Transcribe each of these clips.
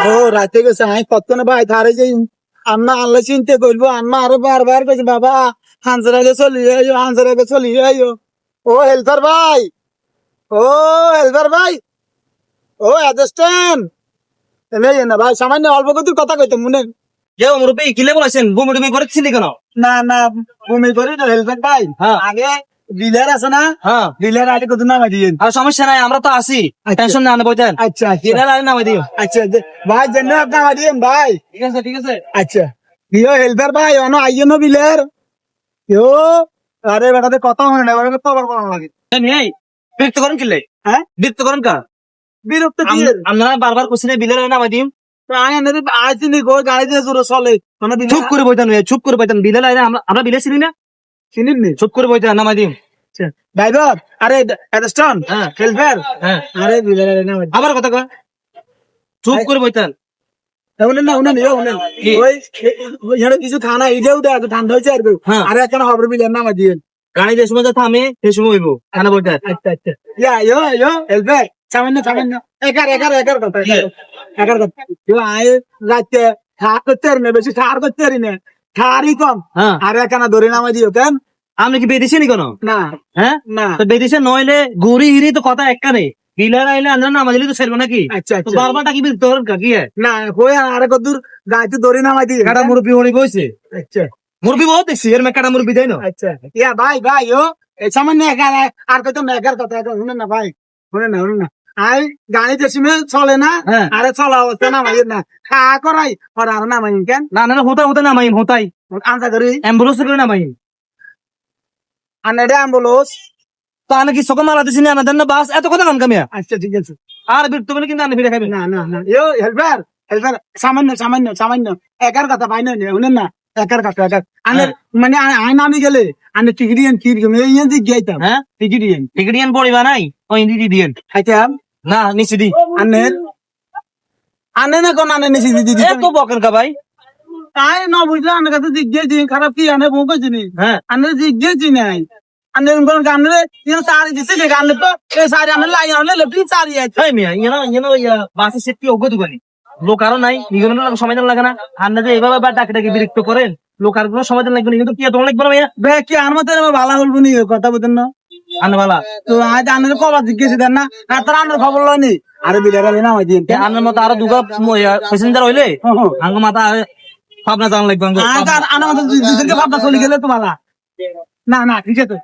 ও রাতে গেছে আমি কত না ভাই তারে যে আম্মা আল্লাহ চিনতে করবো আম্মা আরো বারবার কইছে বাবা হানজারাকে চলি আইও হানজারাকে চলি আইও ও হেলপার ভাই ও হেলপার ভাই ও অ্যাসিস্ট্যান্ট এনে না ভাই সামান্য অল্প কিছু কথা কইতে মনে যে মুরব্বী কিলে বলেছেন বমি টমি করেছিলি কেন? না না বমি করি না হেলপার ভাই হ্যাঁ। আগে ডিলার আছে না হ্যাঁ, ডিলার আগে কত নামাই দিয়েন আর সমস্যা নাই, আমরা তো আছি, আচ্ছা। টেনশন না বইতেন। আচ্ছা আচ্ছা কিনার আরে নামাই দিও। আচ্ছা ভাই জন্য আপনি নামাই দিয়েন ভাই ঠিক আছে, ঠিক আছে। আচ্ছা ইয়ো হেলপার ভাই অনো আইয়েন বিলের ইয়ো আরে বেটাতে কথা হয় না এবারে তো আবার করানো লাগে এই বিরক্ত করেন কিলে? হ্যাঁ বিরক্ত করেন কা? বিরক্ত দিয়ে আপনারা বারবার কোশ্চেনে বিলের নামাই দিম। আয় এনে আইছিনি গো গাড়ি দিয়ে জোরে চলে মানে চুপ করে বইতেন, চুপ করে বইতেন। বিলের আইনে আমরা বিলে চিনি না, চিনিন নি চুপ করে বইতেন, নামাই দিম। ভাই বাপ আরে অ্যাসিস্ট্যান্ট হ্যাঁ হেলপার হ্যাঁ, আরে বিলের না আবার কথা কয়, চুপ করে বইতেন। উনেন না উনেন ইয়ো উনেন কি? ওই এখানে কিছু খানা ইলেও দেয় ঠান্ডা হয়েছে আর হ্যাঁ। আরে কেন হবে বিলের নামা দিয়েন গাড়ি যে সময় থামে সেই সময় হইব, কেন বইতেন? আচ্ছা আচ্ছা ইয়ো হেলপার সামান্য একার কথা একার কথা ইয়ো আয় রাতে খার করতে পারি না বেশি খার করতে পারি না খারই কম হ্যাঁ, আরে কেন ধরে নামা দিও কেন আপনি কি বেরিয়েছেন কেন? না হ্যাঁ, না তো বেরিয়েছেন নইলে ঘুরি হিরি তো কথা একখানে। বিলের আইলে আমরা নামাই দিলে তো সেরবো নাকি? আচ্ছা তো আচ্ছা বারবারটা কি বিরক্ত করেন কা? কি হয়? না কই আরে কদ্দুর গাইতে ধরে নামাই দিও কাটা মুরব্বী হরি বইছে, আচ্ছা মুরব্বী বহুত দেখছি, এর মে কাটা মুরব্বী দেয় না। আচ্ছা ইয়া ভাই ও এই সামান্য একার আর কত মেঘার কথা শুনেন না ভাই শুনেন না আই গাড়ি দেশমে চলে না হ্যাঁ। আরে চলা অবস্থা নামাই না খা করাই আর আর নামাই কেন না না, হতে নামাইম, হতাই আনসা করি অ্যাম্বুলেন্স করে নামাইম। আনেডে অ্যাম্বুলেন্স তো আনে কি সকল মারা দিছি না দেন না বাস, এত কথা কাম কামিয়া। আচ্ছা ঠিক আছে আর বিরক্ত বলে কিন্তু আনে ফিরে খাবেন। না ইয়ো হেল্পার সামান্য একার কথা ভাই না শুনেন না একার কথা একার আনের মানে আই নামি গেলে আনে টিকিটিয়ান কি এই যে গেইতাম হ্যাঁ, টিকিটিয়ান টিকিটিয়ান পড়িবা নাই, ওই ইন্দি দিয়েন খাইতাম না নিচে দি। আনের আনে না কোন আনে নিছি দিদি এত বকেন কা ভাই? আয় না বুঝলে আনের কাছে জিজ্ঞেস খারাপ কি আনে বউ কইছিনি হ্যাঁ, আনের জিজ্ঞেস নাই আনের কোন গানে ইন সারি দিছে যে গানে তো এই সারি আনে লাই আনে লেপটি সারি আছে এই মিয়া ইয়া বাসে সেট কি ওগো দুগানি লোক আরো নাই, নিগমন সময় দেন লাগে না? আন্না যে এভাবে বা ডাকে ডাকে বিরক্ত করেন, লোক আর কোনো সময় দেন লাগবে না, কিন্তু কি তোমার লাগবে না ভাইয়া? বে কি আর মতে ভালো বলবো নি কথা বলেন না আন্না বালা তো আজ আনের কবার জিজ্ঞেস দেন না আর তার আনের খবর লয়নি আরে বিলের না দিন আন্নার মতো আরো দুগা প্যাসেঞ্জার হইলে আঙ্গ মাথা ভাবনা জানা লাগবে। আনার মতো দুজনকে ভাবনা চলে গেলে তো ভালা না ঠিক আছে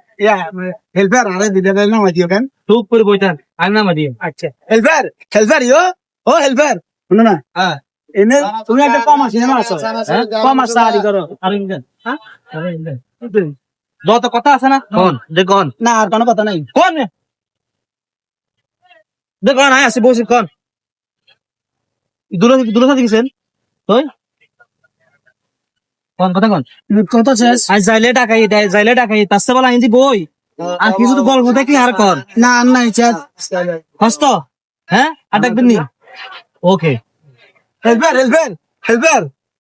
হেল্পার আরে বিলের নামাই দিও কেন চুপ করে বইতেন, আর নামা দিয়ে। আচ্ছা হেল্পার ও হেল্পার শুনো না হ্যাঁ, এনে তুমি একটা কম আসি না আছো কম আসা আদি করো আর ইন্দেন হ্যাঁ যত কথা আছে না কোন দেখুন, না আর কোনো কথা নাই কোন দেখুন আয় আসি বসে কোন দূরে সাথে গেছেন তুই কোন কথা কোন কত শেষ আজ যাইলে ডাকাই তার বলা আইনজি বই আর কিছু তো গল্প দেখি আর কর না আর নাই শেষ হস্ত। হ্যাঁ, আর ডাকবেন নি? ওকে হেল্পার